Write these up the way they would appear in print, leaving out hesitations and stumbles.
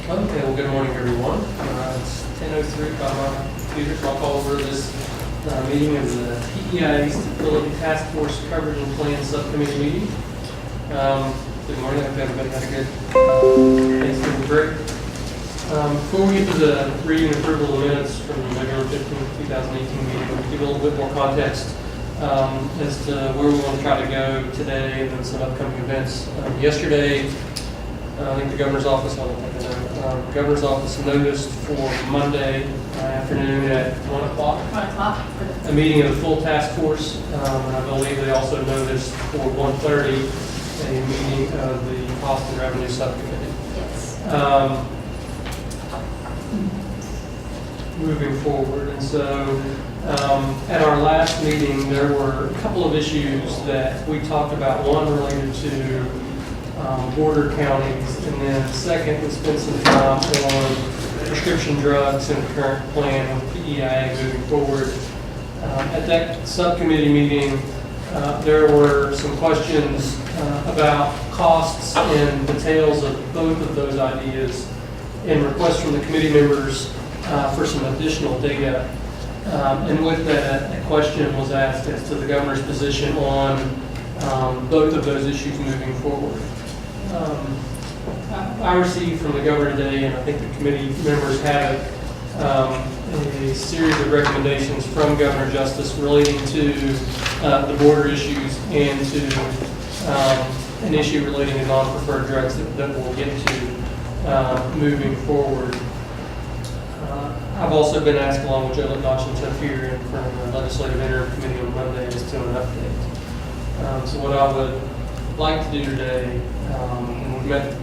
Okay, well, good morning, everyone. It's 10:03 by my computer, so I'll call over this meeting of the PEIA Stability Task Force Coverage and Plan Subcommittee meeting. Good morning. I hope everybody had a good Thanksgiving break. Before we get to the reading and approval of the minutes from the November 15th, 2018 meeting, we'll give a little bit more context as to where we want to try to go today and then some upcoming events. Yesterday, I think the governor's office, I'll take a note. The governor's office noticed for Monday afternoon at 1 o'clock. 1 o'clock. A meeting of the full task force. And I believe they also noticed for 1:30 a meeting of the Cost and Revenue Subcommittee. Yes. Moving forward. And so at our last meeting, there were a couple of issues that we talked about. One related to border counties, and then second, we spent some time on prescription drugs and the current plan with PEIA moving forward. At that subcommittee meeting, there were some questions about costs and details of both of those ideas and requests from the committee members for some additional data. And with that, a question was asked as to the governor's position on both of those issues moving forward. I received from the governor today, and I think the committee members have it, a series of recommendations from Governor Justice relating to the border issues and to an issue relating to non-preferred drugs that we'll get to moving forward. I've also been asked, along with Joe Notchington here in front of the Legislative Interim Committee on Monday, as to an update. So what I would like to do today, and we've met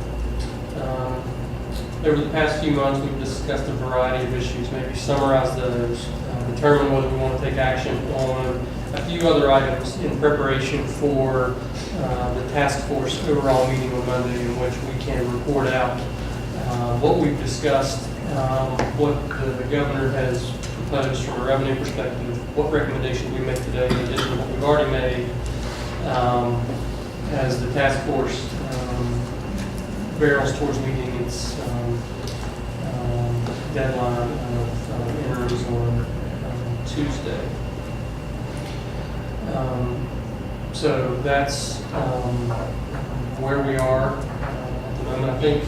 over the past few months, we've discussed a variety of issues, maybe summarize those, determine whether we want to take action on a few other items in preparation for the task force overall meeting on Monday, in which we can report out what we've discussed, what the governor has proposed from a revenue perspective, what recommendations we make today in addition to what we've already made, as the task force barrels towards meeting its deadline of interims on Tuesday. So that's where we are at the moment. I think,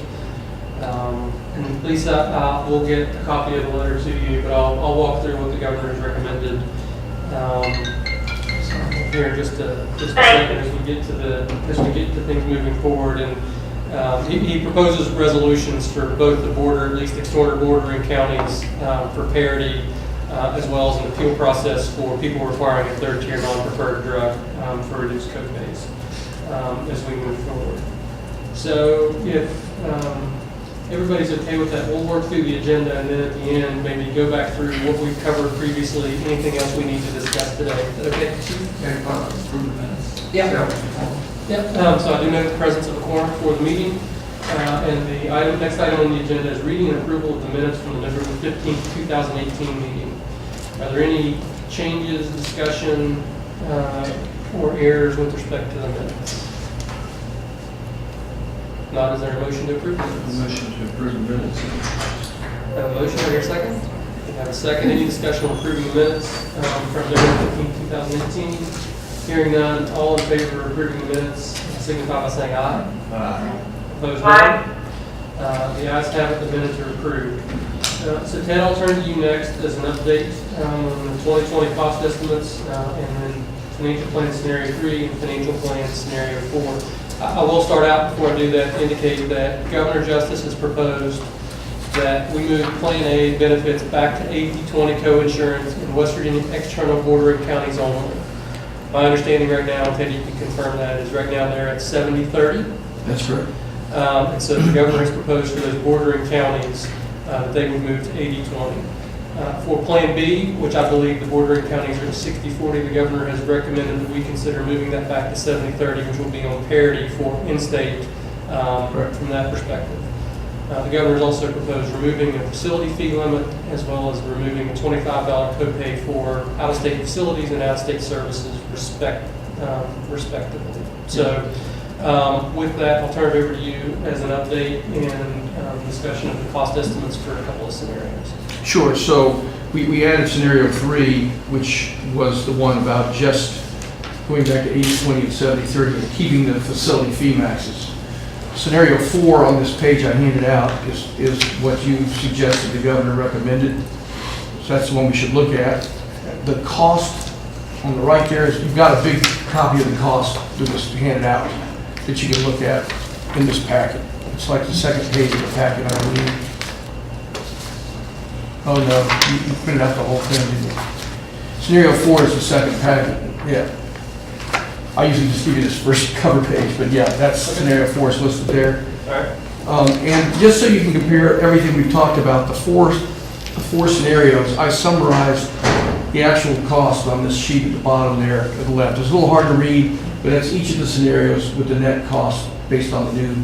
and Lisa, we'll get a copy of the letter to you, but I'll walk through what the governor has recommended here in just a second as we get to things moving forward. And he proposes resolutions for both the border, at least external bordering counties, for parity, as well as an appeal process for people requiring a third-tier non-preferred drug for reduced co-pays as we move forward. So if everybody's okay with that, we'll work through the agenda, and then at the end, maybe go back through what we've covered previously, anything else we need to discuss today. Is that okay? Yeah. Yep. So I do note the presence of a quorum for the meeting. And the next item on the agenda is reading and approval of the minutes from the November 15th, 2018 meeting. Are there any changes, discussion, or errors with respect to the minutes? If not, is there a motion to approve the minutes? Motion to approve the minutes. Have a motion, I hear a second? We have a second. Any discussion on approving the minutes from November 15th, 2018? Hearing none, all in favor of approving the minutes, signify by saying aye. Aye. Opposed, no. The ayes have it, the minutes are approved. So Ted, I'll turn to you next as an update on the 2020 cost estimates and then financial plan scenario 3 and financial plan scenario 4. I will start out, before I do that, indicate that Governor Justice has proposed that we move Plan A benefits back to 80/20 co-insurance in West Virginia external bordering counties only. My understanding right now, Ted, you can confirm that, is right now they're at 70/30. That's right. And so the governor has proposed for those bordering counties that they would move to 80/20. For Plan B, which I believe the bordering counties are at 60/40, the governor has recommended that we consider moving that back to 70/30, which will be on parity for in-state from that perspective. The governor has also proposed removing a facility fee limit, as well as removing a $25 copay for out-of-state facilities and out-of-state services, respectively. So with that, I'll turn it over to you as an update and discussion of the cost estimates for a couple of scenarios. Sure, so we added scenario 3, which was the one about just going back to 80/20 and 70/30 and keeping the facility fee maxes. Scenario 4 on this page I handed out is what you suggested the governor recommended. So that's the one we should look at. The cost on the right there is, you've got a big copy of the cost that was handed out that you can look at in this packet. It's like the second page of the packet, I believe. Oh no, you printed out the whole thing, didn't you? Scenario 4 is the second packet, yeah. I usually just give you this first cover page, but yeah, that's scenario 4 is listed there. All right. And just so you can compare everything we've talked about, the four scenarios, I summarized the actual cost on this sheet at the bottom there at the left. It's a little hard to read, but that's each of the scenarios with the net cost based on the new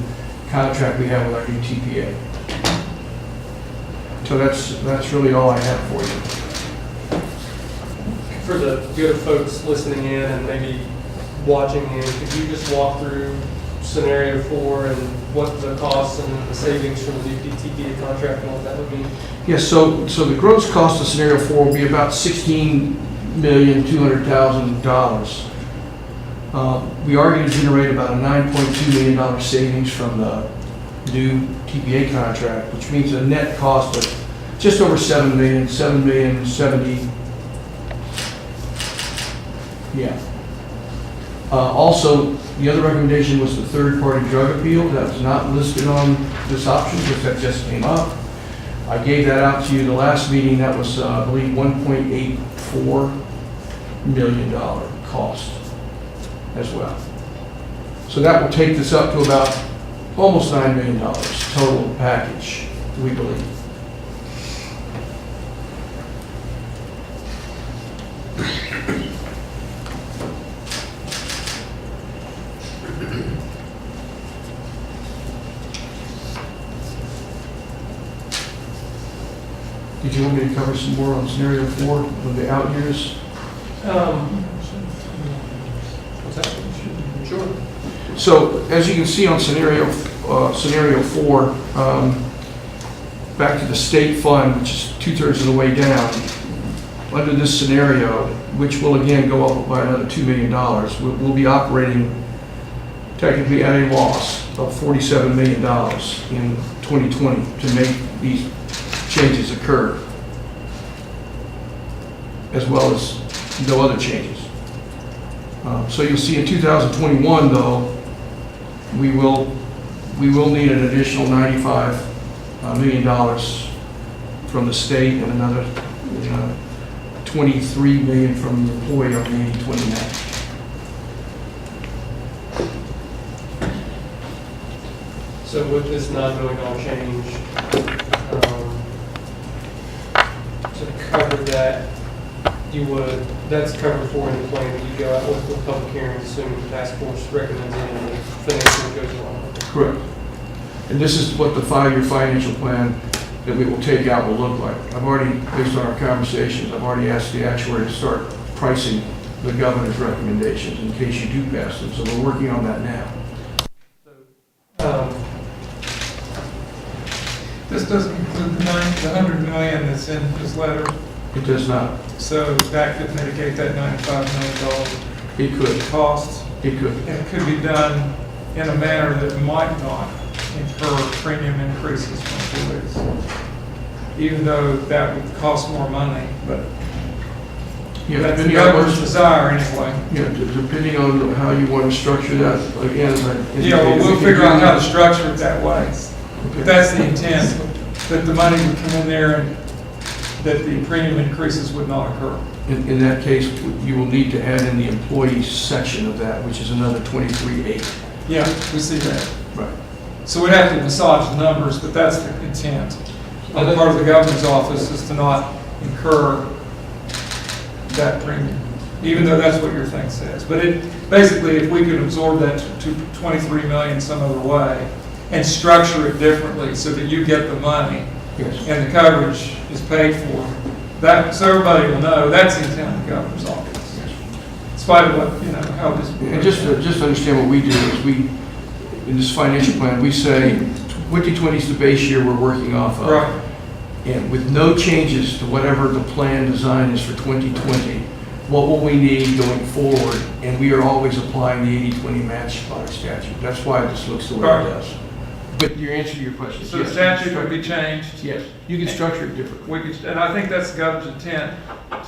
contract we have with our new TPA. So that's really all I have for you. For the good of folks listening in and maybe watching in, could you just walk through scenario 4 and what the costs and the savings from the new TPA contract and what that would mean? Yes, so the gross cost of scenario 4 will be about $16,200,000. We are going to generate about a $9.2 million savings from the new TPA contract, which means a net cost of just over $7 million, $7,070,000. Yeah. Also, the other recommendation was the third-party drug appeal. That was not listed on this option because that just came up. I gave that out to you the last meeting. That was, I believe, $1.84 million cost as well. So that will take this up to about almost $9 million total package, we believe. Did you want me to cover some more on scenario 4 of the out years? What's that? Sure. So as you can see on scenario 4, back to the state fund, which is 2/3 of the way down. Under this scenario, which will again go up by another $2 million, we'll be operating technically at a loss of $47 million in 2020 to make these changes occur, as well as no other changes. So you'll see in 2021, though, we will need an additional $95 million from the state and another $23 million from the employee on the 80/20 match. So with this $9 million change, to cover that, that's covered for in the plan that you go out with the public hearing, assuming the task force recommends it and the financial goes along with it. Correct. And this is what the 5-year financial plan that we will take out will look like. I've already, based on our conversations, I've already asked the actuary to start pricing the governor's recommendations in case you do pass them. So we're working on that now. This doesn't include the $100 million that's in his letter, It does not. so that could mitigate that $95 million It could. cost. It could. And it could be done in a manner that might not incur premium increases from employees, even though that would cost more money, but Yeah, that's the depending on governor's what- desire anyway. yeah, depending on how you want to structure that, again. Yeah, well, we'll figure out how to structure it that way. But that's the intent, that the money would come in there and that the premium increases would not occur. In that case, you will need to add in the employee section of that, which is another 23.8. Yeah, we see that. Right. So we'd have to massage the numbers, but that's the intent on the part of the governor's office, is to not incur that premium, even though that's what your thing says. But it, basically, if we could absorb that to 23 million some other way and structure it differently so that you get the money Yes. and the coverage is paid for, that, so everybody will know, that's the intent of the governor's office. In spite of what, how this. And just to understand what we do is in this financial plan, we say 2020 is the base year we're working off of. Right. And with no changes to whatever the plan design is for 2020, what will we need going forward? And we are always applying the 80-20 match by statute. That's why this looks the way Right. it does. But your answer to your question is So the yes, statute would be changed. yes, you can structure it differently. We could, and I think that's the governor's intent,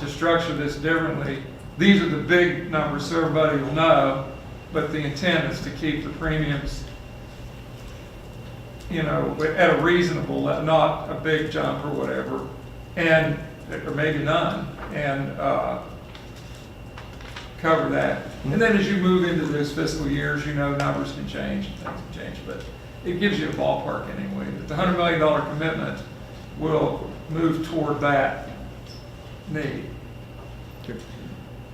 to structure this differently. These are the big numbers, so everybody will know, but the intent is to keep the premiums, you know, at a reasonable, not a big jump or whatever, and, or maybe none, and, cover that. And then as you move into those fiscal years, you know, numbers can change, and things can change, but it gives you a ballpark anyway. But the $100 million commitment will move toward that need.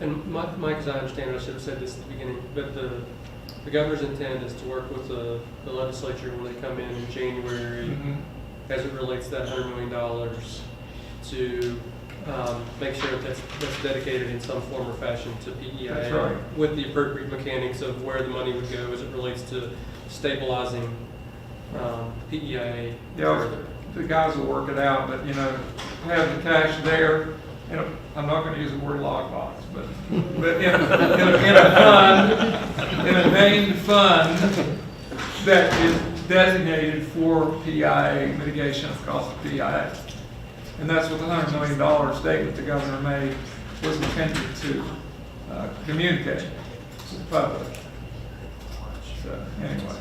And Mike, as I understand it, I should have said this at the beginning, but the governor's intent is to work with the legislature when they come in January, as it relates to that $100 million, to make sure that that's dedicated in some form or fashion to PEIA. That's right. With the appropriate mechanics of where the money would go as it relates to stabilizing PEIA Yeah, further. the guys will work it out, but, you know, have the cash there, you know, I'm not gonna use the word lockbox, but in a fund, in a named fund that is designated for PEIA, mitigation of cost of PEIA. And that's what the $100 million statement the governor made was intended to communicate to the public. So, anyway.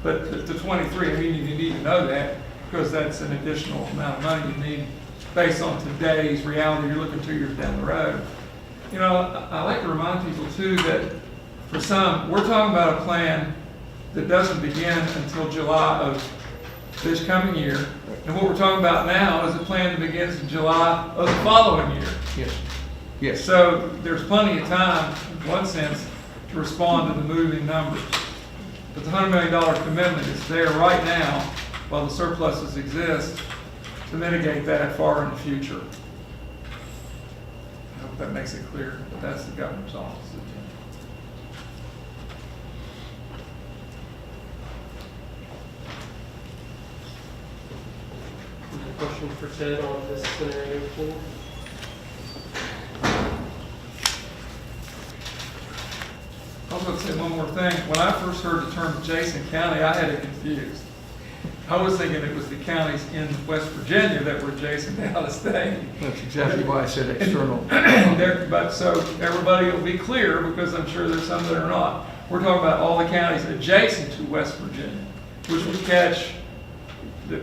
But the 23, I mean, you need to know that because that's an additional amount of money you need based on today's reality. You're looking 2 years down the road. You know, I like to remind people too that for some, we're talking about a plan that doesn't begin until July of this coming year. And what we're talking about now is a plan that begins in July of the following year. Yes, yes. So there's plenty of time, in one sense, to respond to the moving numbers. But the $100 million commitment is there right now, while the surpluses exist, to mitigate that far in the future. I hope that makes it clear, but that's the governor's office. Any questions for Ted on this scenario 4? I was going to say one more thing. When I first heard the term adjacent county, I had it confused. I was thinking it was the counties in West Virginia that were adjacent to out of state. That's exactly why I said external. But so everybody will be clear, because I'm sure there's some that are not. We're talking about all the counties adjacent to West Virginia, which would catch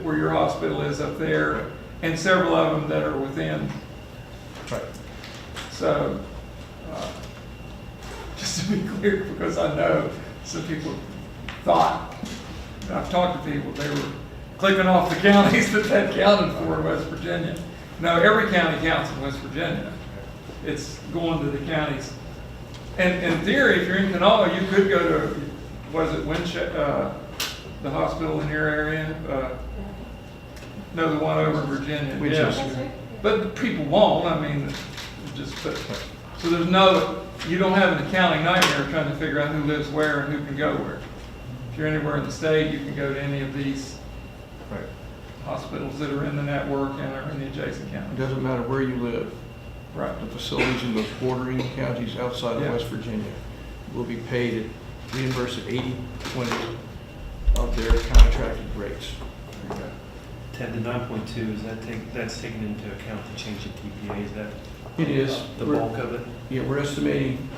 where your hospital is up there, and several of them that are within. Right. So, just to be clear, because I know some people thought, and I've talked to people, they were clicking off the counties that counted for in West Virginia. No, every county counts in West Virginia. It's going to the counties. And in theory, if you're in Kanawha, you could go to, what is it, Winchester, the hospital in your area? No, the one over in Virginia. Winchester. Yeah. But people won't, I mean, so there's no, you don't have an accounting nightmare trying to figure out who lives where and who can go where. If you're anywhere in the state, you can go to any of these hospitals that are in the network and are in the adjacent It counties. doesn't matter where you live. Right. The facilities in those bordering counties outside of Yeah. West Virginia will be paid reimbursed at 80/20 of their contracted rates. There you go. Ted, the 9.2, that's taken into account the change in TPA, is that It is. the bulk of it? Yeah, we're estimating,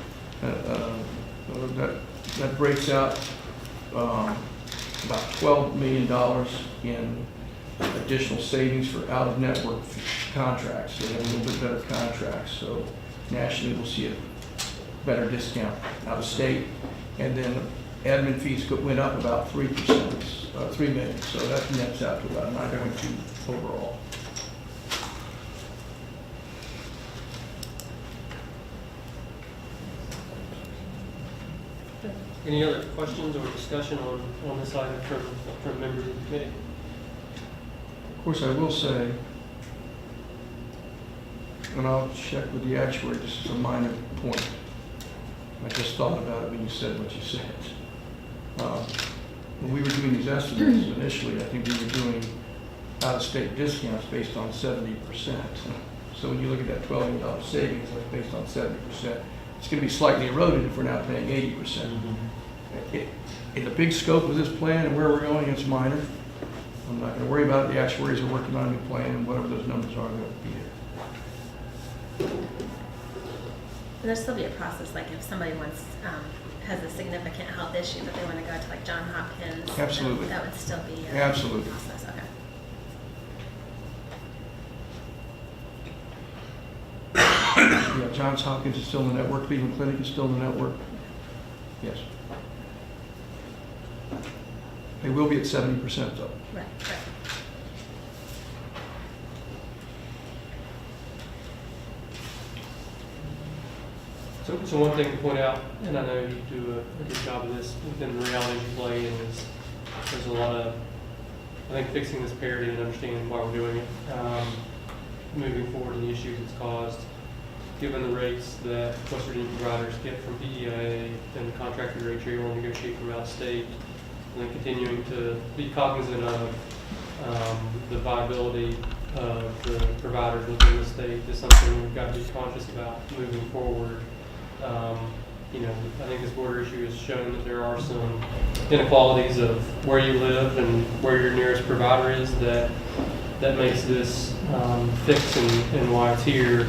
that breaks out about $12 million in additional savings for out-of-network contracts. They have a little bit better contracts, so nationally we'll see a better discount out of state. And then admin fees went up about 3%, $3 million, so that nets out to about 9.2 overall. Any other questions or discussion on this item from members of the committee? Of course, I will say, and I'll check with the actuary, this is a minor point. I just thought about it when you said what you said. when we were doing these estimates initially, I think we were doing out-of-state discounts based on 70%. So when you look at that $12 million savings, that's based on 70%. It's going to be slightly eroded if we're now paying 80%. In the big scope of this plan and where we're going, it's minor. I'm not going to worry about it. The actuaries are working on a new plan, and whatever those numbers are, they'll be there. There'll still be a process, like if somebody wants, has a significant health issue, but they want to go to like Johns Hopkins. Absolutely. That would still be a Absolutely. process, okay. Yeah, Johns Hopkins is still in the network. Cleveland Clinic is still in the network. Yes. They will be at 70% though. Right, right. So one thing to point out, and I know you do a good job of this within the realities you play in, is there's a lot of, I think, fixing this parity and understanding why we're doing it, moving forward and the issues it's caused, given the rates that West Virginia providers get from PEIA and the contracted rates you're able to negotiate from out of state, and then continuing to be cognizant of the viability of the providers within the state is something we've got to be conscious about moving forward. You know, I think this border issue has shown that there are some inequalities of where you live and where your nearest provider is that makes this fix and why it's here.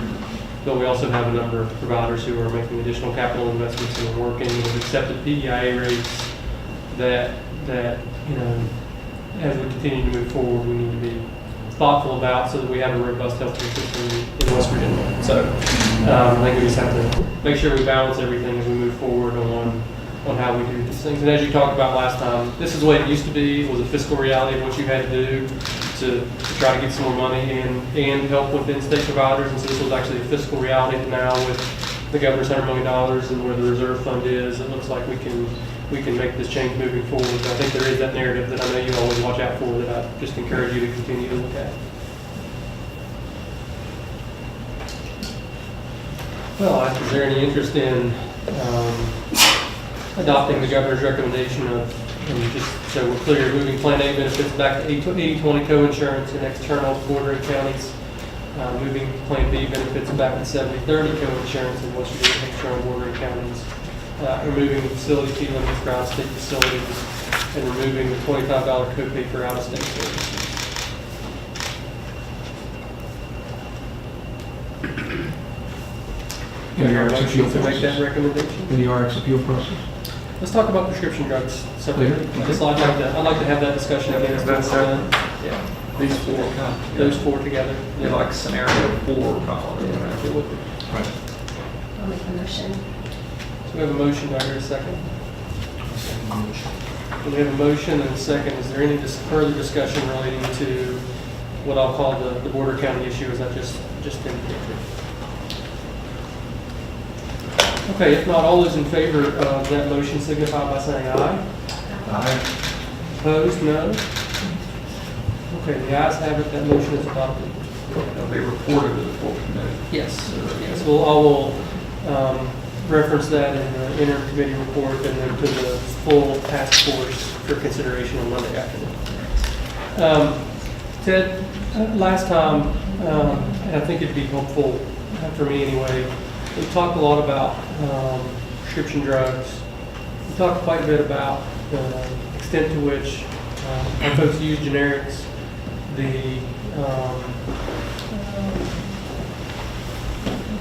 But we also have a number of providers who are making additional capital investments and working with accepted PEIA rates that you know, as we continue to move forward, we need to be thoughtful about so that we have a robust healthcare system in West Virginia. So I think we just have to make sure we balance everything as we move forward on how we do these things. And as you talked about last time, this is the way it used to be. It was a fiscal reality of what you had to do to try to get some more money and help with in-state providers. And so this was actually a fiscal reality now with the governor's $100 million and where the reserve fund is. It looks like we can make this change moving forward. But I think there is that narrative that I know you always watch out for that I just encourage you to continue to look at. Well, is there any interest in adopting the governor's recommendation of, and just so we're clear, moving Plan A benefits back to 80/20 co-insurance in external bordering counties, moving Plan B benefits back to 70/30 co-insurance in West Virginia external bordering counties, removing the facility fee limits for out-of-state facilities, and removing the $25 copay for out-of-state services. In the RX Motion appeal to make that process. recommendation. In the RX appeal process. Let's talk about prescription drugs separately. Later. I'd like to have that discussion again. as That's well. separate. Yeah, These four come together. those four together. You're like scenario 4, call it, or Yeah, whatever. it would be. Right. I'll make a motion. So we have a motion, do I hear a second? We have a motion and a second. Is there any further discussion relating to what I'll call the border county issue, as I just indicated? Okay, if not, all those in favor of that motion signify by saying aye. Aye. Opposed, no? Okay, the ayes have it, that motion is adopted. It'll be reported to the full committee. Yes, yes, well, I will reference that in the interim committee report and then to the full task force for consideration on Monday afternoon. Ted, last time, and I think it'd be helpful for me anyway, we talked a lot about prescription drugs. We talked quite a bit about the extent to which our folks use generics, the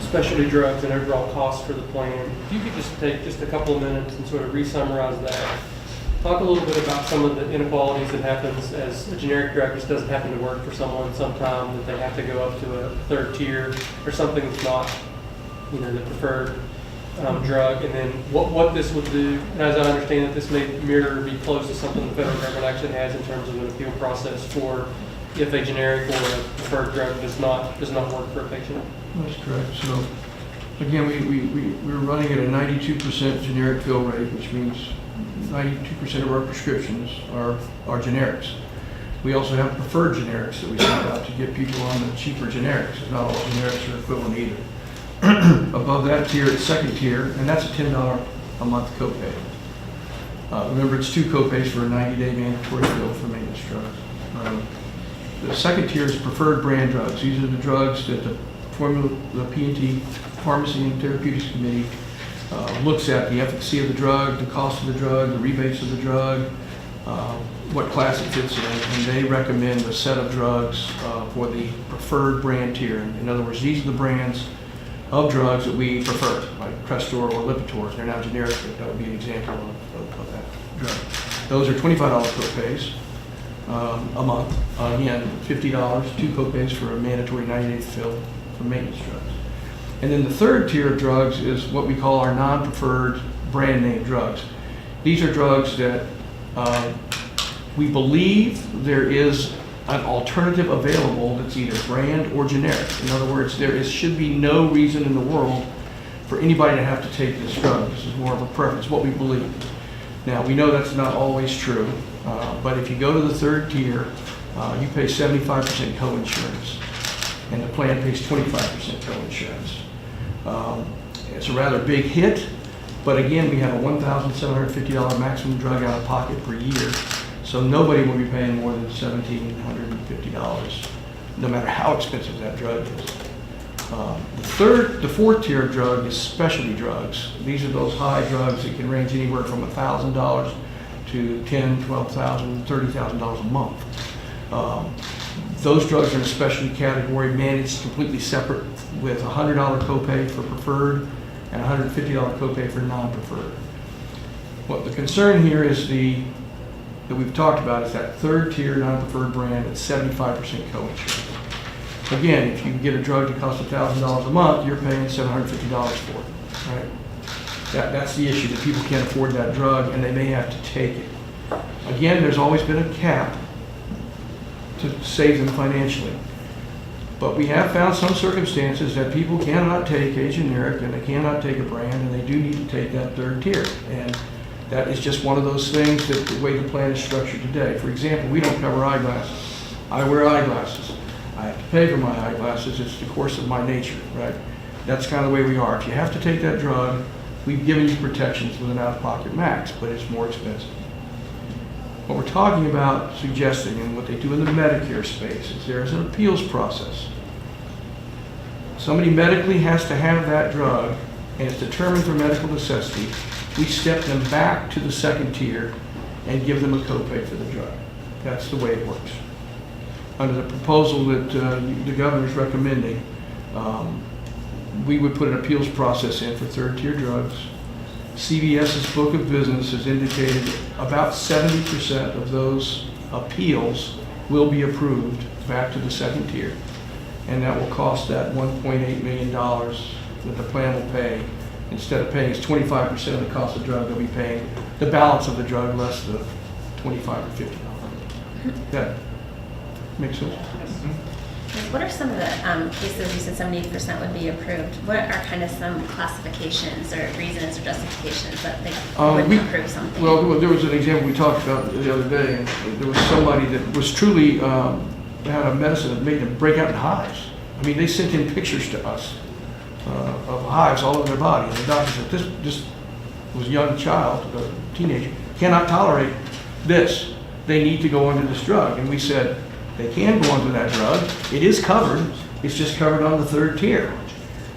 specialty drugs and overall costs for the plan. If you could just take just a couple of minutes and sort of re-summarize that. Talk a little bit about some of the inequalities that happens as a generic drug just doesn't happen to work for someone sometime, that they have to go up to a third tier or something that's not, you know, the preferred drug, and then what this would do. And as I understand it, this may mirror or be close to something the federal government actually has in terms of an appeal process for if a generic or a preferred drug does not work for a patient. That's correct. So, again, we're running at a 92% generic fill rate, which means 92% of our prescriptions are generics. We also have preferred generics that we send out to get people on the cheaper generics, because not all generics are equivalent either. Above that tier, it's second tier, and that's a $10 a month copay. Remember, it's 2 copays for a 90-day mandatory fill for maintenance drugs. The second tier is preferred brand drugs. These are the drugs that the P&T Pharmacy and Therapeutics Committee looks at the efficacy of the drug, the cost of the drug, the rebates of the drug, what class it fits in, and they recommend a set of drugs for the preferred brand tier. In other words, these are the brands of drugs that we prefer, like Crestor or Lipitor. They're now generic, but that would be an example of that drug. Those are $25 copays a month. Again, $50, 2 copays for a mandatory 90-day fill for maintenance drugs. And then the third tier of drugs is what we call our non-preferred brand name drugs. These are drugs that we believe there is an alternative available that's either brand or generic. In other words, should be no reason in the world for anybody to have to take this drug. This is more of a preference, what we believe. Now, we know that's not always true, but if you go to the third tier, you pay 75% co-insurance, and the plan pays 25% co-insurance. It's a rather big hit, but again, we have a $1,750 maximum drug out of pocket per year, so nobody will be paying more than $1,750, no matter how expensive that drug is. The fourth tier of drug is specialty drugs. These are those high drugs that can range anywhere from $1,000 to $10,000, $12,000, $30,000 a month. Those drugs are in a specialty category, managed completely separate, with a $100 copay for preferred and a $150 copay for non-preferred. What the concern here is that we've talked about is that third tier non-preferred brand at 75% co-insurance. Again, if you can get a drug that costs $1,000 a month, you're paying $750 for it, right? That's the issue, that people can't afford that drug and they may have to take it. Again, there's always been a cap to save them financially. But we have found some circumstances that people cannot take a generic and they cannot take a brand, and they do need to take that third tier. And that is just one of those things that the way the plan is structured today. For example, we don't cover eyeglasses. I wear eyeglasses. I have to pay for my eyeglasses. It's the course of my nature, right? That's kind of the way we are. If you have to take that drug, we've given you protections with an out-of-pocket max, but it's more expensive. What we're talking about suggesting, and what they do in the Medicare space, is there's an appeals process. Somebody medically has to have that drug, and it's determined for medical necessity. We step them back to the second tier and give them a copay for the drug. That's the way it works. Under the proposal that the governor's recommending, we would put an appeals process in for third tier drugs. CVS's book of business has indicated about 70% of those appeals will be approved back to the second tier. And that will cost that $1.8 million that the plan will pay. Instead of paying us 25% of the cost of the drug, they'll be paying the balance of the drug less the $25 or $50. That makes sense? What are some of the cases, you said 78% would be approved? What are kind of some classifications or reasons or justifications that they wouldn't approve something? Well, there was an example we talked about the other day, and there was somebody that was truly had a medicine that made them break out in hives. I mean, they sent in pictures to us of hives all over their body, and the doctor said, this was a young child, a teenager, cannot tolerate this. They need to go under this drug. And we said, they can go under that drug. It is covered. It's just covered on the third tier.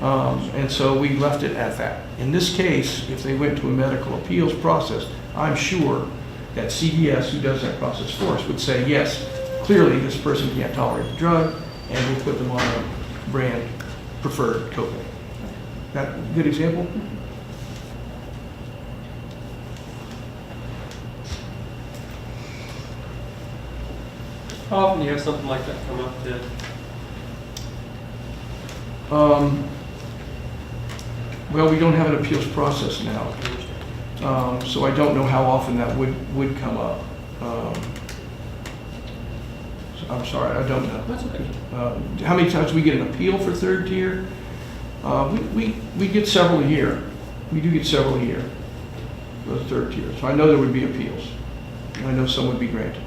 And so we left it at that. In this case, if they went to a medical appeals process, I'm sure that CVS, who does that process for us, would say, yes, clearly this person can't tolerate the drug, and we'll put them on a brand preferred copay. That a good example? How often do you have something like that come up, Ted? Well, we don't have an appeals process now, so I don't know how often that would come up. I'm sorry, I don't know. That's okay. How many times we get an appeal for third tier? We get several a year. We do get several a year for the third tier. So I know there would be appeals. And I know some would be granted.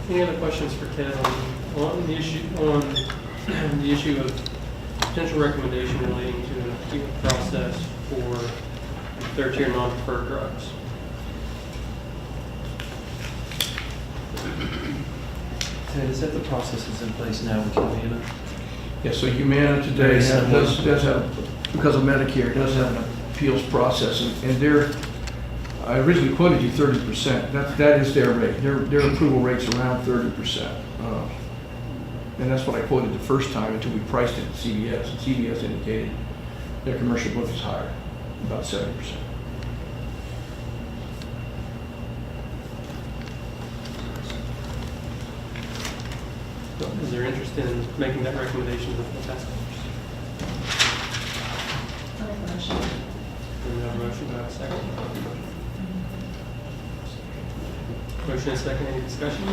Any other questions for Ted on the issue, the issue of potential recommendation relating to an appeal process for third-tier non-preferred drugs? Ted, is that the process that's in place now with Humana? Yeah, so Humana today does have, because of Medicare, does have an appeals process, and I originally quoted you 30%. That is their rate. Their approval rate's around 30%. And that's what I quoted the first time until we priced it at CVS, and CVS indicated their commercial book is higher, about 70%. Is there interest in making that recommendation to the task force? I'll make a motion. Do we have a motion? Do I have a second? Motion and second, any discussion?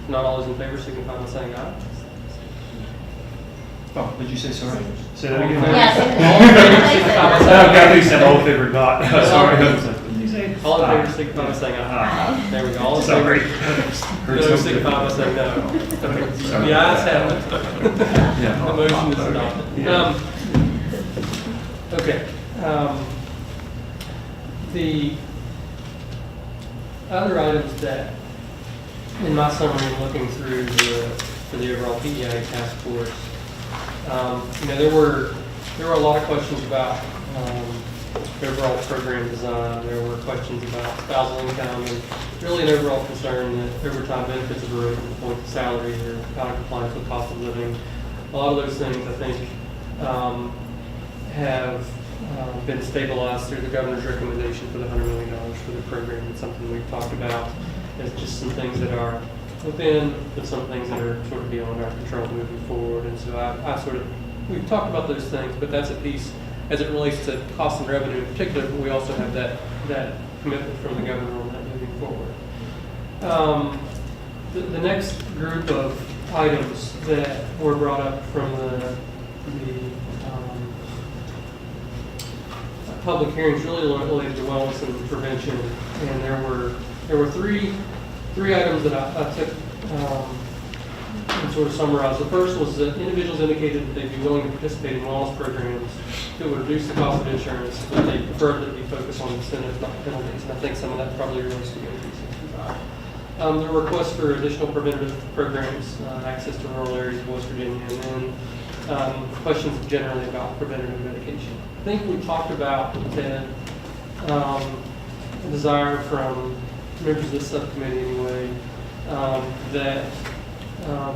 Not all those in favor signify by saying aye. Oh, did you say sorry? Say that again? Yes. Okay, I think you said all in favor not. Sorry. Did you say? All in favor signify by saying aye. Aye. There we go. All in Sorry. favor. No signify by saying no. The ayes have it. Yeah. The motion is adopted. Yeah. Okay. The other items that, in my summary, looking through for the overall PEIA task force, there were a lot of questions about overall program design. There were questions about spousal income, and really an overall concern that overtime benefits of eroded to the point of salary or out of compliance with cost of living. A lot of those things, I think, have been stabilized through the governor's recommendation for the $100 million for the program. It's something we've talked about as just some things that are within, but some things that are sort of beyond our control moving forward. And so we've talked about those things, but that's a piece as it relates to cost and revenue in particular, but we also have that commitment from the governor on that moving forward. The next group of items that were brought up from the public hearings really related to wellness and prevention, and there were three items that I took and sort of summarized. The first was that individuals indicated that they'd be willing to participate in wellness programs that would reduce the cost of insurance, but they preferred that it be focused on incentives, not penalties, and I think some of that probably relates to AB 65. There were requests for additional preventative programs, access to rural areas of West Virginia, and then questions generally about preventative medication. I think we talked about, Ted, a desire from members of this subcommittee anyway, that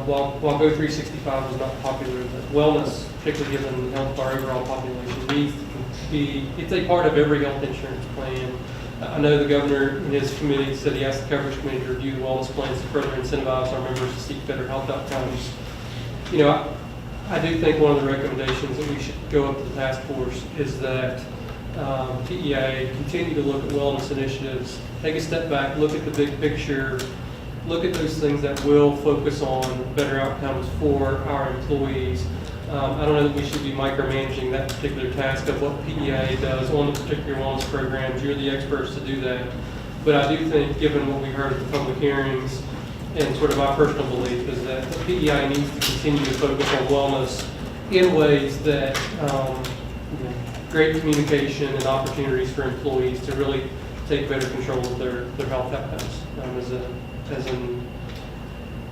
while Go 365 was not popular, that wellness, particularly given the health of our overall population, needs to be, it's a part of every health insurance plan. I know the governor in his committee said he asked the coverage committee to review the wellness plans to further incentivize our members to seek better health outcomes. I do think one of the recommendations that we should go up to the task force is that PEIA continue to look at wellness initiatives, take a step back, look at the big picture, look at those things that will focus on better outcomes for our employees. I don't know that we should be micromanaging that particular task of what PEIA does on the particular wellness programs. You're the experts to do that. But I do think, given what we heard at the public hearings, and sort of my personal belief is that the PEIA needs to continue to focus on wellness in ways that great communication and opportunities for employees to really take better control of their health outcomes. As an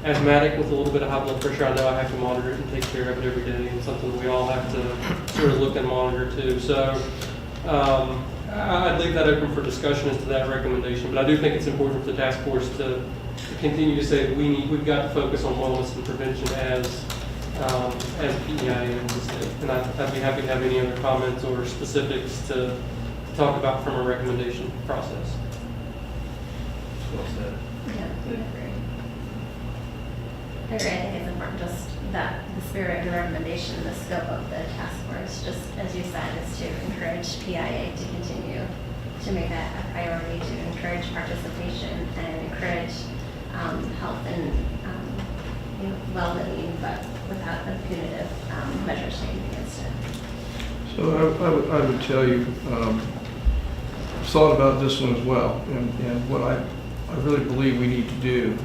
asthmatic with a little bit of high blood pressure, I know I have to monitor it and take care of it every day, and something we all have to sort of look and monitor too. So I'd leave that open for discussion as to that recommendation, but I do think it's important for the task force to continue to say that we've got to focus on wellness and prevention as PEIA in the state. And I'd be happy to have any other comments or specifics to talk about from a recommendation process. Well said. Yeah, I agree. I think it's important just that the spirit of the recommendation, the scope of the task force, just as you said, is to encourage PEIA to continue to make that a priority, to encourage participation and encourage health and well-being, but without the punitive measures taken against it. So I would tell you, thought about this one as well, and what I I really believe we need to do.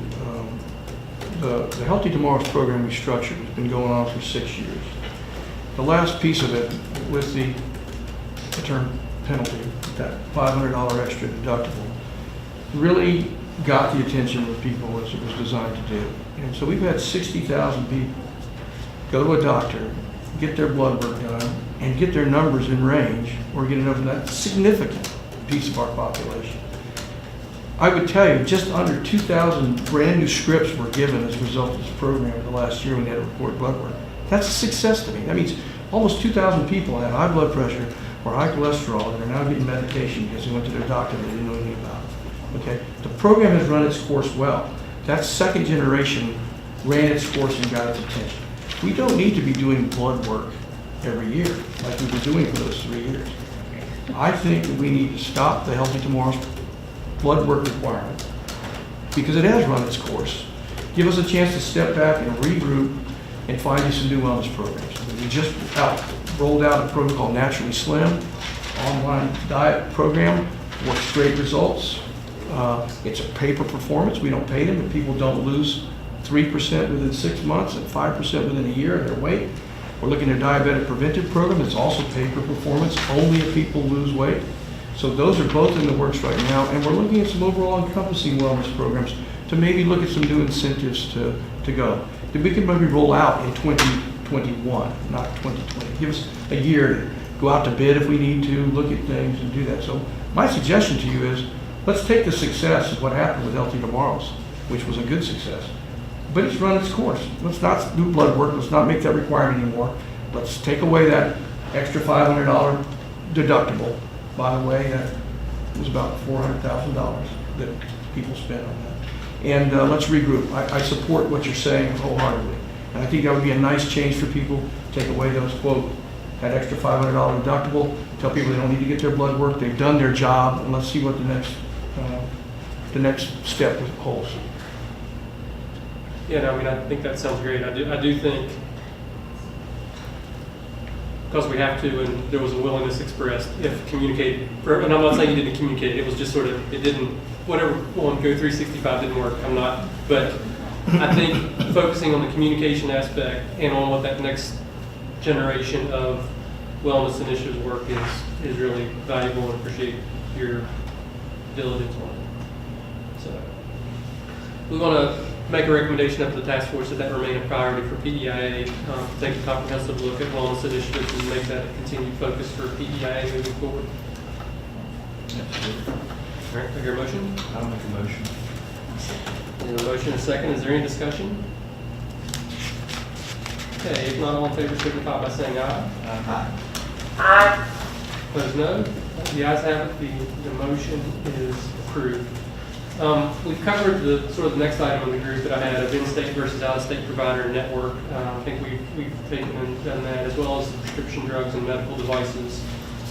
The Healthy Tomorrows program we structured has been going on for 6 years. The last piece of it with the term penalty, that $500 extra deductible, really got the attention of people as it was designed to do. And so we've had 60,000 people go to a doctor, get their blood work done, and get their numbers in range, or get enough of that significant piece of our population. I would tell you, just under 2,000 brand new scripts were given as a result of this program in the last year when they had to report blood work. That's a success to me. That means almost 2,000 people have high blood pressure or high cholesterol and are now getting medication because they went to their doctor they didn't know anything about. Okay? The program has run its course well. That second generation ran its course and got its attention. We don't need to be doing blood work every year like we were doing for those 3 years. I think that we need to stop the Healthy Tomorrows blood work requirement because it has run its course. Give us a chance to step back and regroup and find you some new wellness programs. We just rolled out a program called Naturally Slim, online diet program, works great results. It's a pay-per-performance. We don't pay them, but people don't lose 3% within 6 months and 5% within a year of their weight. We're looking at a diabetic preventive program. It's also pay-per-performance, only if people lose weight. So those are both in the works right now, and we're looking at some overall encompassing wellness programs to maybe look at some new incentives to go. That we can maybe roll out in 2021, not 2020. Give us a year to go out to bid if we need to, look at things and do that. So my suggestion to you is, let's take the success of what happened with Healthy Tomorrows, which was a good success, but it's run its course. Let's not do blood work. Let's not make that requirement anymore. Let's take away that extra $500 deductible. By the way, that was about $400,000 that people spent on that. And let's regroup. I support what you're saying wholeheartedly. And I think that would be a nice change for people. Take away those, quote, that extra $500 deductible. Tell people they don't need to get their blood work. They've done their job. And let's see what the next step holds. Yeah, no, I mean, I think that sounds great. I do think, because we have to, and there was a willingness expressed, if communicated, and I'm not saying you didn't communicate, it was just sort of, it didn't, whatever, Go 365 didn't work, I'm not, but I think focusing on the communication aspect and on what that next generation of wellness initiatives work is really valuable, and appreciate your diligence on it. So, we want to make a recommendation up to the task force that remain a priority for PEIA, take a comprehensive look at wellness initiatives and make that a continued focus for PEIA moving forward. Absolutely. All right, do I hear a motion? I'll make a motion. There's a motion, a second. Is there any discussion? Okay, if not, all in favor signify by saying aye. Aye. Aye. Opposed, no. The ayes have it. The motion is approved. We've covered the sort of the next item in the group that I had of in-state versus out-of-state provider network. I think we've taken and done that, as well as the prescription drugs and medical devices.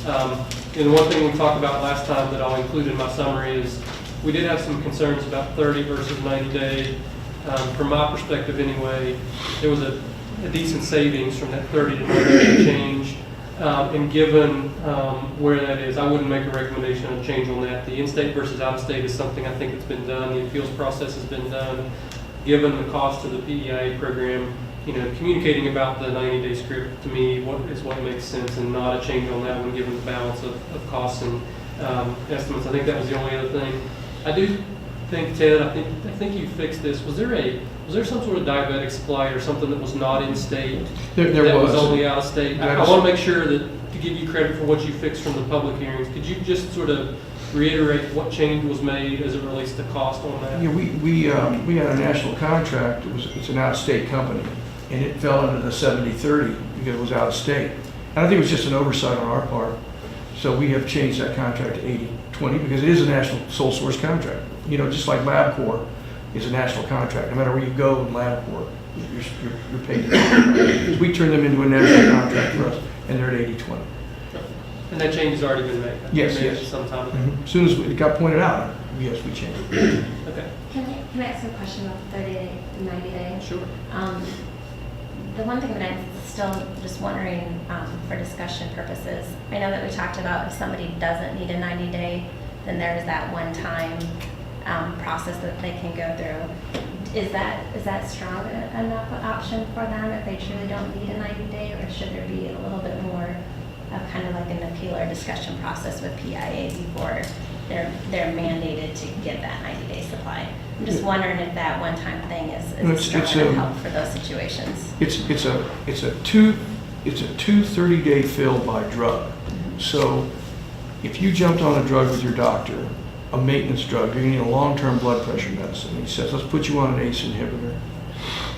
And one thing we talked about last time that I'll include in my summary is we did have some concerns about 30 versus 90 day. From my perspective anyway, there was a decent savings from that 30 to 90 day change. And given where that is, I wouldn't make a recommendation on change on that. The in-state versus out-of-state is something I think that's been done. The appeals process has been done. Given the cost of the PEIA program, communicating about the 90-day script to me is what makes sense, and not a change on that one given the balance of costs and estimates. I think that was the only other thing. I do think, Ted, I think you fixed this. Was there some sort of diabetic supply or something that was not in state? There was only out of state. I want to make sure that, to give you credit for what you fixed from the public hearings, could you just sort of reiterate what change was made as it relates to cost on that? Yeah, we had a national contract. It's an out-of-state company, and it fell under the 70-30 because it was out of state. And I think it was just an oversight on our part. So we have changed that contract to 80-20 because it is a national sole source contract. Just like LabCorp is a national contract. No matter where you go in LabCorp, you're paid. We turn them into a national contract for us, and they're at 80-20. And that change has already been made? Yes. Some time ago? Mm-hmm. As soon as it got pointed out, yes, we changed it. Okay. Can I ask a question about 30 day, 90 day? Sure. The one thing that I'm still just wondering for discussion purposes, I know that we talked about if somebody doesn't need a 90 day, then there's that one time process that they can go through. Is that strong enough option for them if they truly don't need a 90-day, or should there be a little bit more of kind of like an appeal or discussion process with PEIA before they're mandated to get that 90-day supply? I'm just wondering if that one-time thing is strong enough help for those situations. It's a two 30-day fill by drug. So if you jumped on a drug with your doctor, a maintenance drug, you're gonna need a long-term blood pressure medicine. He says, let's put you on an ACE inhibitor.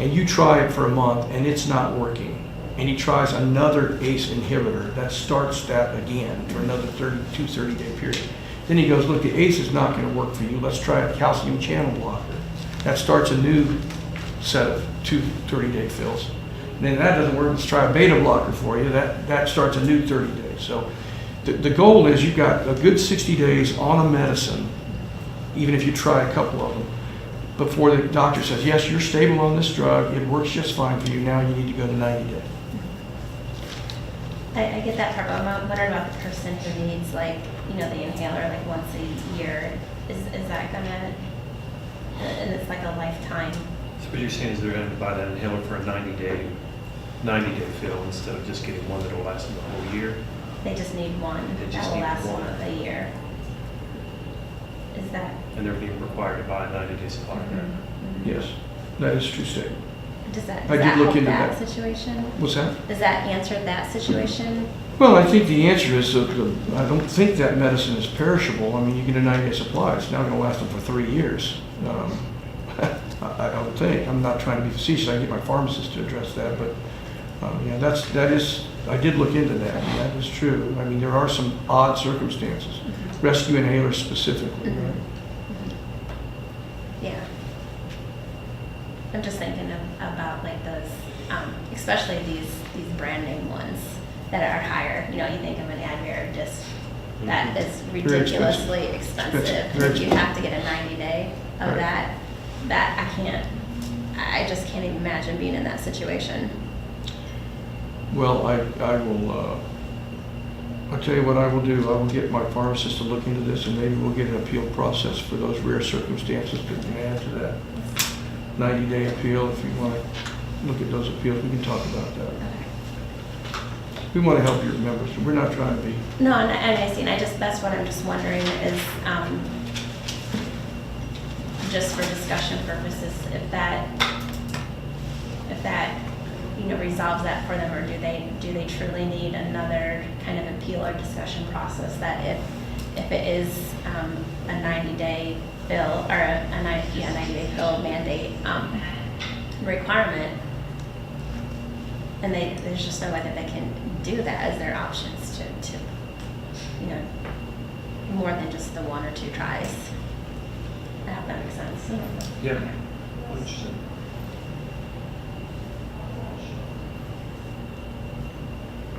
And you try it for a month and it's not working. And he tries another ACE inhibitor that starts that again for another 30-day period. Then he goes, look, the ACE is not gonna work for you. Let's try a calcium channel blocker. That starts a new set of 2 30-day fills. And then that doesn't work, let's try a beta blocker for you. That starts a new 30 days. So the goal is you've got a good 60 days on a medicine, even if you try a couple of them, before the doctor says, yes, you're stable on this drug, it works just fine for you, now you need to go to 90 days. I get that part, but I'm wondering about the person who needs the inhaler once a year. Is that gonna, and it's like a lifetime? So what you're saying is they're going to buy that inhaler for a 90-day fill instead of just getting one that will last them the whole year? They just need one They that just will need last one. them a year. Is that? And they're being required to buy a 90-day supply of that. Mhm. Yes, that is a true statement. Does I that did help look into that that. situation? What's that? Does that answer that situation? Well, I think the answer is, I don't think that medicine is perishable. I mean, you get a 90-day supply, it's now going to last them for 3 years. I would think. I'm not trying to be facetious, I can get my pharmacist to address that, but yeah, that is, I did look into that, and that is true. I mean, there are some odd circumstances. Rescue inhalers specifically, right? Yeah. I'm just thinking about those, especially these brand name ones that are higher. You think of an Advair disc that is ridiculously expensive. Very If you have to get a 90-day of Right. that I just can't even imagine being in that situation. Well, I will, I'll tell you what I will do. I will get my pharmacist to look into this, and maybe we'll get an appeal process for those rare circumstances that can add to that 90-day appeal. If you want to look at those appeals, we can talk about that. We want to help your members. We're not trying to be. No, and I see, and that's what I'm just wondering is, just for discussion purposes, if that resolves that for them, or do they truly need another kind of appeal or discussion process that if it is a 90-day bill or a 90-day bill mandate requirement, and there's just no way that they can do that as their options to more than just the 1 or 2 tries. I hope that makes sense. Yeah. Interesting.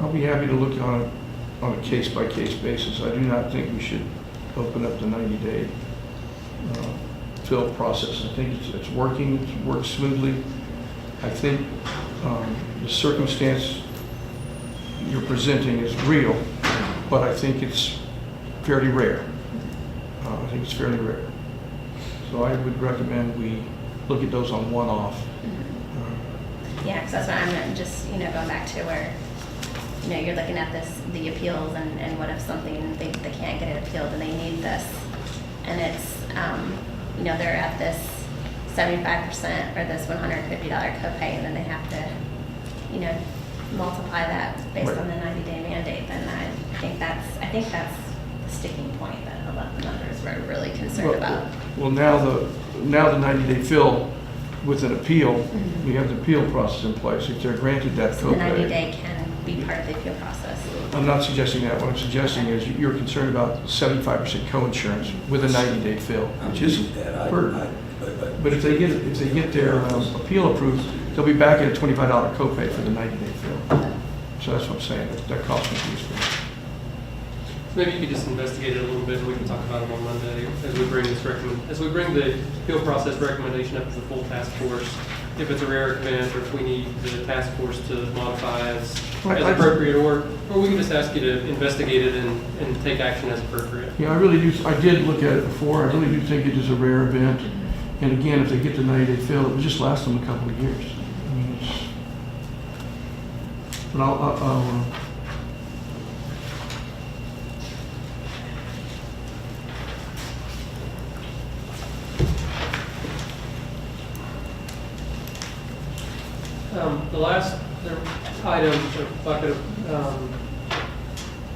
I'll be happy to look on a case-by-case basis. I do not think we should open up the 90-day fill process. I think it's working, it works smoothly. I think the circumstance you're presenting is real, but I think it's fairly rare. I think it's fairly rare. So I would recommend we look at those on one-off. Yeah, because that's what I'm just, going back to where, you're looking at the appeals, and what if something, they can't get it appealed and they need this, and it's, they're at this 75% or this $150 copay, and then they have to, multiply that based Right. on the 90-day mandate, then I think that's the sticking point that a lot of the members were really concerned about. Well, now the 90-day fill with an appeal, we have the appeal process in place. If they're granted that So the copay. 90-day can be part of the appeal process. I'm not suggesting that. What I'm suggesting is you're concerned about 75% coinsurance with a 90-day fill, which is a burden. But if they get their appeal approved, they'll be back at a $25 copay for the 90-day fill. So that's what I'm saying. That cost confused me. Maybe you could just investigate it a little bit, and we can talk about it on Monday as we bring the appeal process recommendation up to the full task force. if it's a rare event, or if we need the task force to modify as I- appropriate, or we can just ask you to investigate it and take action as appropriate. Yeah, I really do, I did look at it before, I really do think it is a rare event. And again, if they get the 90-day fill, it would just last them a couple of years. I mean, it's, but The last item, if I could,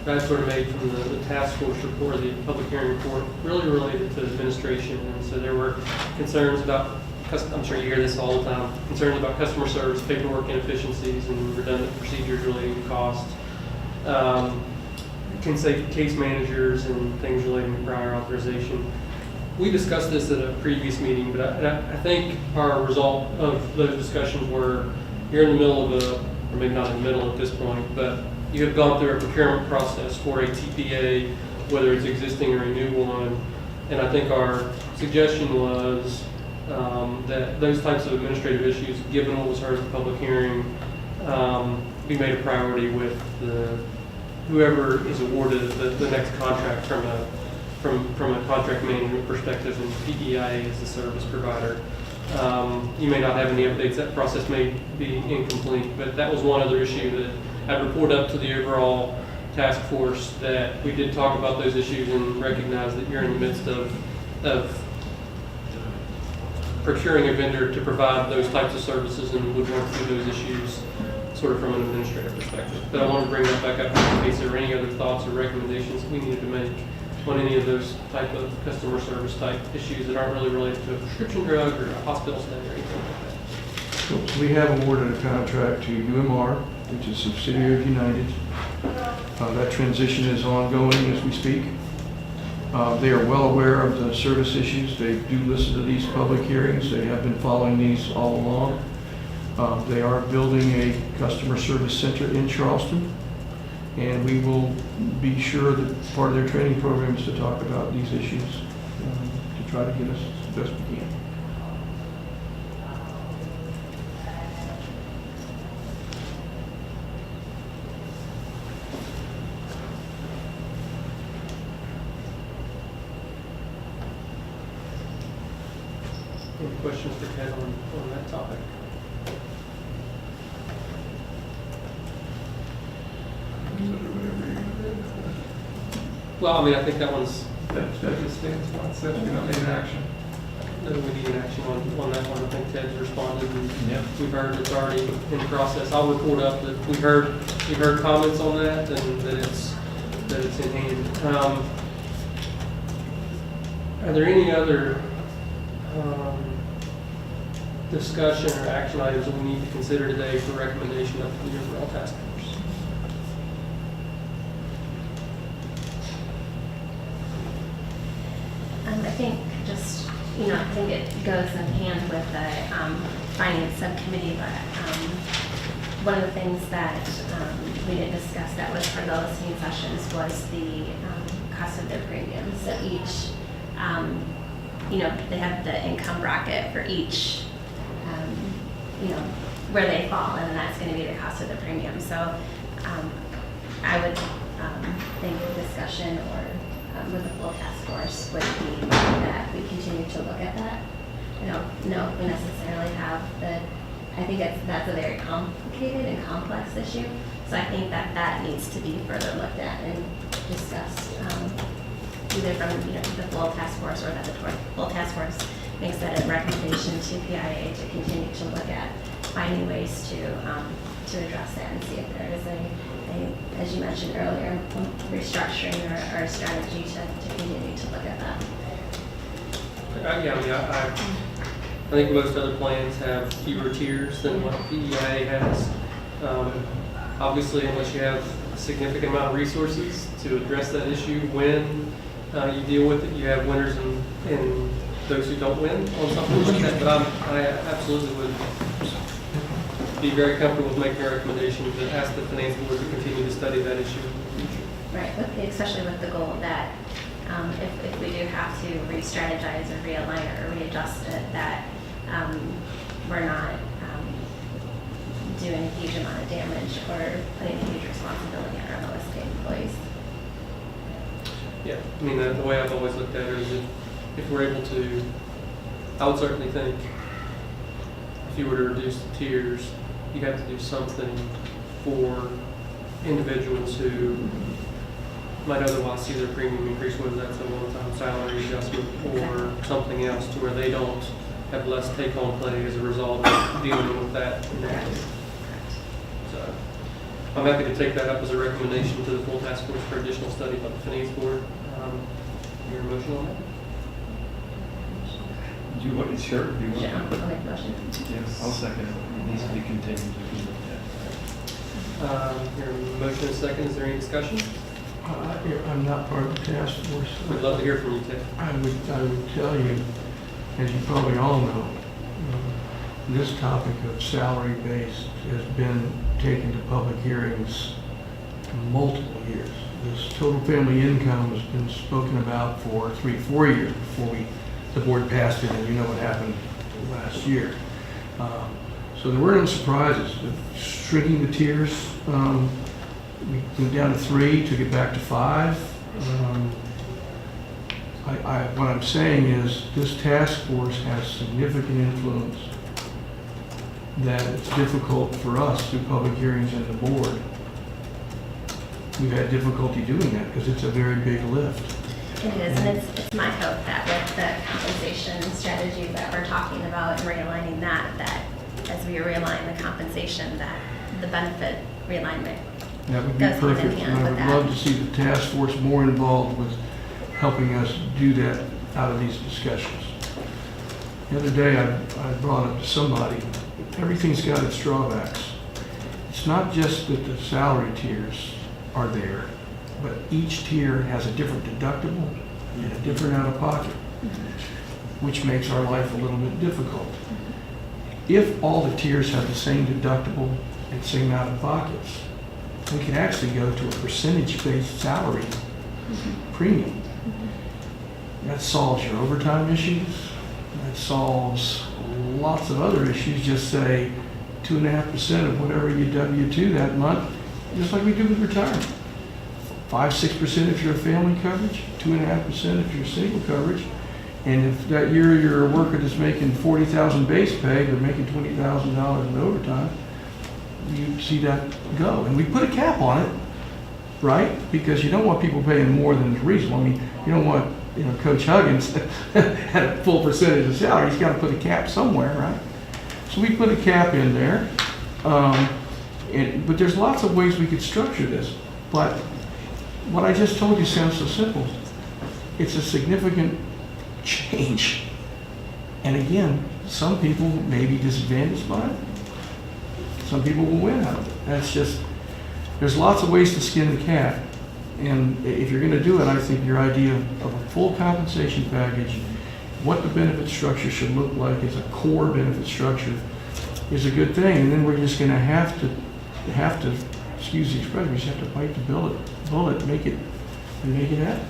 that sort of made from the task force report, the public hearing report, really related to administration. And so there were concerns about, I'm sure you hear this all the time, concerns about customer service, paperwork inefficiencies, and redundant procedures relating to costs. Can say case managers and things relating to prior authorization. We discussed this at a previous meeting, but I think our result of those discussions were you're in the middle of a, or maybe not in the middle at this point, but you have gone through a procurement process for a TPA, whether it's existing or a new one. And I think our suggestion was that those types of administrative issues, given what was heard at the public hearing, be made a priority with whoever is awarded the next contract from a contract management perspective, and PEIA is the service provider. You may not have any updates, that process may be incomplete, but that was one other issue that I'd report up to the overall task force, that we did talk about those issues and recognize that you're in the midst of procuring a vendor to provide those types of services, and would work through those issues sort of from an administrative perspective. But I want to bring that back up in case there were any other thoughts or recommendations we needed to make on any of those type of customer service type issues that aren't really related to a prescription drug or a hospital stay or anything like that. So we have awarded a contract to UMR, which is a subsidiary of United. That transition is ongoing as we speak. They are well aware of the service issues. They do listen to these public hearings. They have been following these all along. They are building a customer service center in Charleston, and we will be sure that part of their training program is to talk about these issues to try to get us the best we can. Any questions for Ted on that topic? Well, I mean, I think that one's, That just stands by itself, you don't need an action. we need an action on that one. I think Ted's responded, and Yeah. we've heard it's already in process. I'll report up that we've heard comments on that, and that it's in hand. Are there any other discussion or action items that we need to consider today for recommendation up to the overall task force? I think just, I think it goes in hand with the finance subcommittee, but one of the things that we didn't discuss that was for the listening sessions was the cost of their premiums. So each, they have the income bracket for each, where they fall, and that's going to be the cost of the premium. So I would think the discussion or with the full task force would be that we continue to look at that. I don't know if we necessarily have I think that's a very complicated and complex issue. So I think that needs to be further looked at and discussed, either from the full task force, or that the full task force makes that a recommendation to PEIA to continue to look at finding ways to address that and see if there is as you mentioned earlier, restructuring or a strategy to continue to look at that. I think most other plans have fewer tiers than what PEIA has. Obviously, unless you have a significant amount of resources to address that issue when you deal with it, you have winners and those who don't win on something like that. But I absolutely would be very comfortable with making a recommendation to ask the finance board to continue to study that issue in the future. Right, especially with the goal that if we do have to re-strategize or realign or readjust it, that we're not doing a huge amount of damage or putting a huge responsibility on our lowest paid employees. Yeah, I mean, the way I've always looked at it is if we're able to, I would certainly think if you were to reduce the tiers, you'd have to do something for individuals who might otherwise see their premium increase, whether that's a one-time salary adjustment or something else, to where they don't have less take-home pay as a result of dealing with that inequity. So I'm happy to take that up as a recommendation to the full task force for additional study by the finance board. Your motion on that? Do you want, sure, do you want? Sure, I'll make a motion. Yes, I'll second it. It needs to be continued to be looked at. Your motion is second. Is there any discussion? I'm not part of the task force. We'd love to hear from you, Ted. I would tell you, as you probably all know, this topic of salary-based has been taken to public hearings multiple years. This total family income has been spoken about for 3-4 years before the board passed it, and you know what happened last year. So there were no surprises. Shrinking the tiers, we went down to 3, took it back to 5. What I'm saying is this task force has significant influence that it's difficult for us through public hearings and the board. We've had difficulty doing that because it's a very big lift. It is, and it's my hope that with the compensation strategy that we're talking about and realigning that as we realign the compensation, that the benefit realignment That would be goes hand in perfect. hand And I with would that. love to see the task force more involved with helping us do that out of these discussions. The other day, I brought up to somebody, everything's got its drawbacks. It's not just that the salary tiers are there, but each tier has a different deductible and a different out-of-pocket, which makes our life a little bit difficult. If all the tiers have the same deductible and same out-of-pockets, we could actually go to a percentage-based salary premium. That solves your overtime issues. That solves lots of other issues. Just say 2.5% of whatever you W-2 that month, just like we do with retirement. 5-6% if you're a family coverage, 2.5% if you're single coverage. And if that year you're a worker that's making $40,000 base pay, but making $20,000 in overtime, you see that go. And we put a cap on it, right? Because you don't want people paying more than is reasonable. I mean, you don't want, Coach Huggins at a full percentage of salary. He's got to put a cap somewhere, right? So we put a cap in there. But there's lots of ways we could structure this. But what I just told you sounds so simple. It's a significant change. And again, some people may be disadvantaged by it. Some people will win out of it. That's just, there's lots of ways to skin the cat. And if you're going to do it, I think your idea of a full compensation package, what the benefit structure should look like as a core benefit structure is a good thing. And then we're just going to have to, excuse the expression, we just have to bite the bullet, make it happen.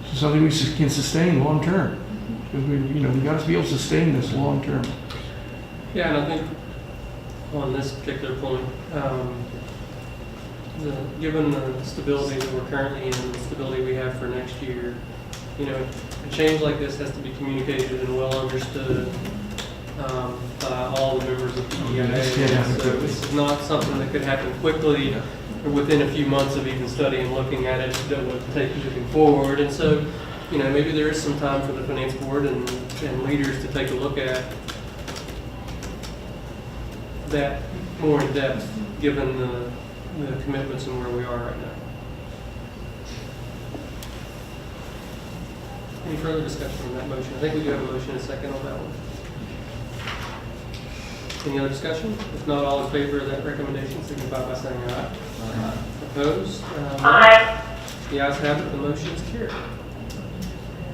So something we can sustain long term. Because we got to be able to sustain this long term. Yeah, and I think on this particular point, given the stability that we're currently in, the stability we have for next year, a change like this has to be communicated and well understood by all the members of the PEIA. So this is not something that could happen quickly or within a few months of even studying and looking at it that would take moving forward. And so, maybe there is some time for the finance board and leaders to take a look at that more in depth, given the commitments and where we are right now. Any further discussion on that motion? I think we do have a motion and a second on that one. Any other discussion? If not, all in favor of that recommendation, signify by saying aye. Aye. Opposed? Aye. The ayes have it, the motion is carried.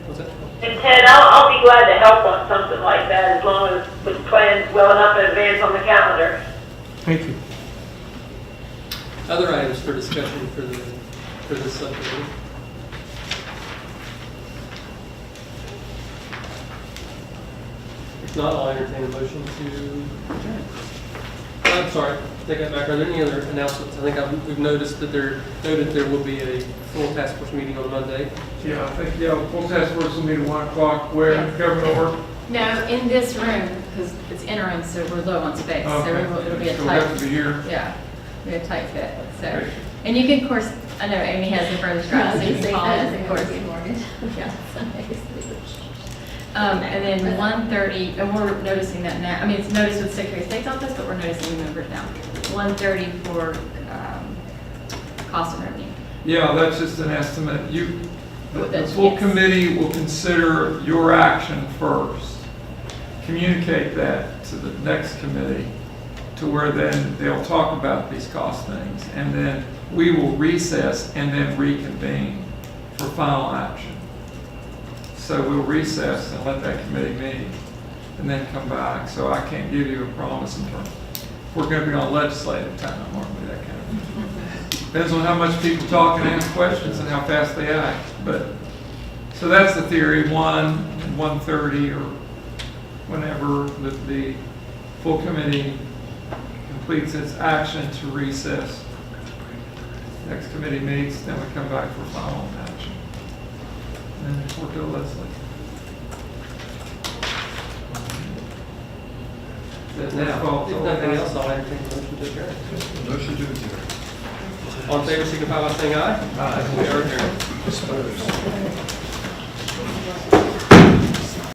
What's that? And Ted, I'll be glad to help on something like that as long as it's planned well enough in advance on the calendar. Thank you. Other items for discussion for this subcommittee? If not, I'll entertain a motion to adjourn. I'm sorry, take that back. Are there any other announcements? I think we've noticed that there will be a full task force meeting on Monday. Yeah, I think, yeah, full task force will meet at 1 o'clock, where, Yes. Governor Orr? No, in this room, because it's interim, so we're low on space, so it'll be a So we'll have to tight, be here. yeah, be a tight fit, so. Okay. And you can, of course, I know Amy has the further drive, so you can call us, of course. Yeah. And then 1:30, and we're noticing that now, I mean, it's noticed with Secretary of State's office, but we're noticing the numbers now. 1:30 for cost and revenue. Yeah, that's just an estimate. The That's- full yes. committee will consider your action first. Communicate that to the next committee, to where then they'll talk about these cost things. And then we will recess and then reconvene for final action. So we'll recess and let that committee meet and then come back. So I can't give you a promise in terms, we're going to be on legislative time, aren't we, that kind of thing. Depends on how much people talk and ask questions and how fast they act. But, so that's the theory, 1:30 or whenever the full committee completes its action to recess. Next committee meets, then we come back for final action. And report to Leslie. If nothing else, I'll entertain a motion to adjourn. Motion to adjourn. All in favor, signify by saying aye. Aye. We are adjourned.